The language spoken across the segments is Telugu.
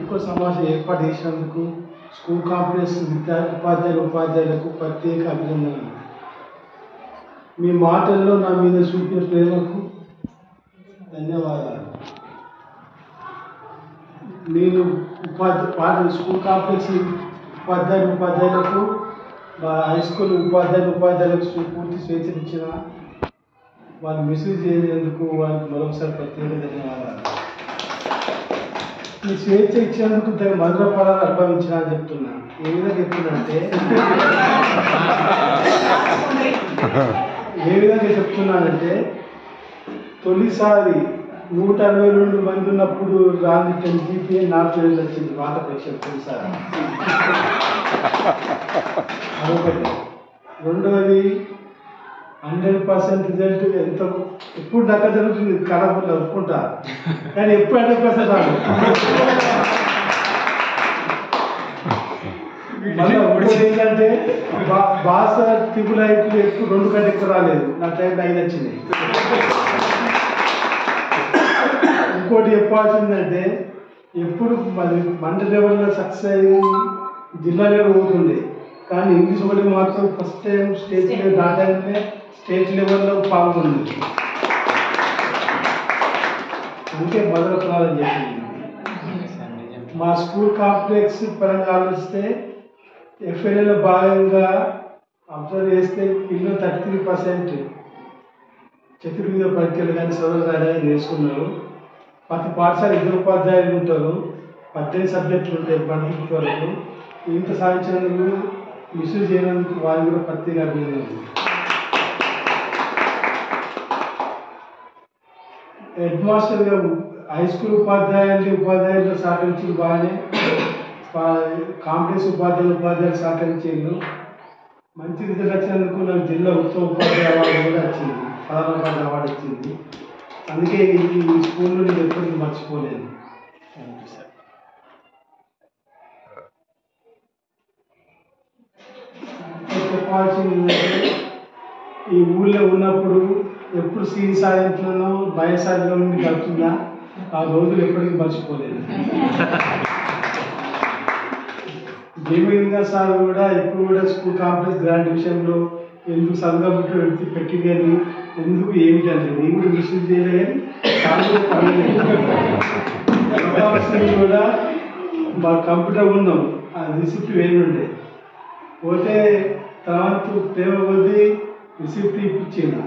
ఇంకో సమావేశం ఏర్పాటు చేసినందుకు స్కూల్ కాంప్లెక్స్ ఉపాధ్యాయులకు ప్రత్యేక అభినందనలు. మీ మాటల్లో నా మీద చూపిన ప్రేమకు ధన్యవాదాలు. నేను స్కూల్ కాంప్లెక్స్ ఉపాధ్యాయులకు హై స్కూల్ ఉపాధ్యాయులకు పూర్తి స్వేచ్ఛ ఇచ్చిన వాళ్ళు మిస్యూజ్ చేసినందుకు వాళ్ళకి మరొకసారి ప్రత్యేక ధన్యవాదాలు. ఈ స్వేచ్ఛ ఇచ్చినందుకు మధుర పదాలు అనుభవించిన అని చెప్తున్నా. ఏ విధంగా చెప్తున్నానంటే తొలిసారి 162 మంది ఉన్నప్పుడు రాని 10 GPA 4 వచ్చింది పాత పరీక్ష తొలిసారి. అదొకటి. రెండవది 100% రిజల్ట్ ఎప్పుడు దగ్గర జరుగుతుంది కడపలో ఒప్పుకుంటా, కానీ ఎప్పుడు 100% రాదు. మళ్ళీ ఏంటంటే భాష తిప్పులు అయితే ఎప్పుడు 2 కంటే ఎక్కువ రాలేదు. నా టైంలో 5 వచ్చింది. ఇంకోటి చెప్పాల్సిందంటే ఎప్పుడు మరి మండల లెవెల్లో సక్సెస్ అయ్యి జిల్లా లెవెల్ పోతుండే, కానీ ఇంగ్లీష్ ఒకటి మాత్రం ఫస్ట్ టైం స్టేట్ లెవెల్ దాటాలంటే స్టేట్ లెవెల్లో పాల్గొంది. అందుకే మొదలు కొనాలని చెప్పింది. మా స్కూల్ కాంప్లెక్స్ పరంగా ఆలోచిస్తే ఎఫ్ఎల్ఏలో భాగంగా అబ్జర్వ్ చేస్తే పిల్లలు 33% చతుర్విధ పరీక్షలు కానీ సర్వలు రాయడానికి నేర్చుకున్నారు. ప్రతి పాఠశాల 2 ఉపాధ్యాయులు ఉంటారు. 18 సబ్జెక్టులు ఉంటాయి పండించే వరకు. ఇంత సాధించినందుకు మిస్యూజ్ చేయనందుకు వాళ్ళు కూడా ప్రత్యేక అభినందనలు. హెడ్ మాస్టర్గా హై స్కూల్ ఉపాధ్యాయులు సహకరించి బాగానే, కాంప్లెక్స్ ఉపాధ్యాయులు సహకరించారు. మంచి రిజల్ట్ వచ్చినందుకు నాకు జిల్లా ఉత్తమ ఉపాధ్యాయ అవార్డు కూడా వచ్చింది, ప్రధాన అవార్డు వచ్చింది. అందుకే ఈ స్కూల్లో నేను ఎప్పటికీ మర్చిపోలేను. Thank you sir. చెప్పాల్సింది ఈ ఊళ్ళో ఉన్నప్పుడు ఎప్పుడు సీన్ సాధించడం బయసాదిలో నుండి గడుపుతున్నా ఆ రోజులు ఎప్పటికీ మర్చిపోలేదు. భీమలింగ సార్ కూడా ఎప్పుడు కూడా స్కూల్ కాంప్లెక్స్ గ్రాంట్ విషయంలో ఎందుకు సంఘం పెట్టి కానీ ఎందుకు ఏమిటి అంటే నేను కూడా మిస్యూజ్ చేయలేదు కానీ కూడా మా కంప్యూటర్ ఉన్నాం ఆ రిసిప్ట్ వేరు ఉండే పోతే తర్వాత ప్రేమ కొద్దీ రిసిప్ట్ ఇప్పించింది.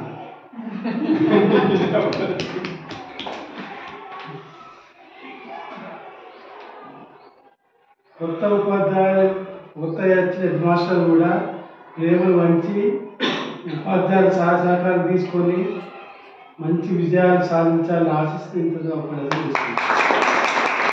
కొత్త హెడ్ మాస్టర్ కూడా ప్రేమను వంచి ఉపాధ్యాయులు సహకారం తీసుకొని మంచి విజయాలు సాధించాలని ఆశిస్తూ ఇంతగా ఒక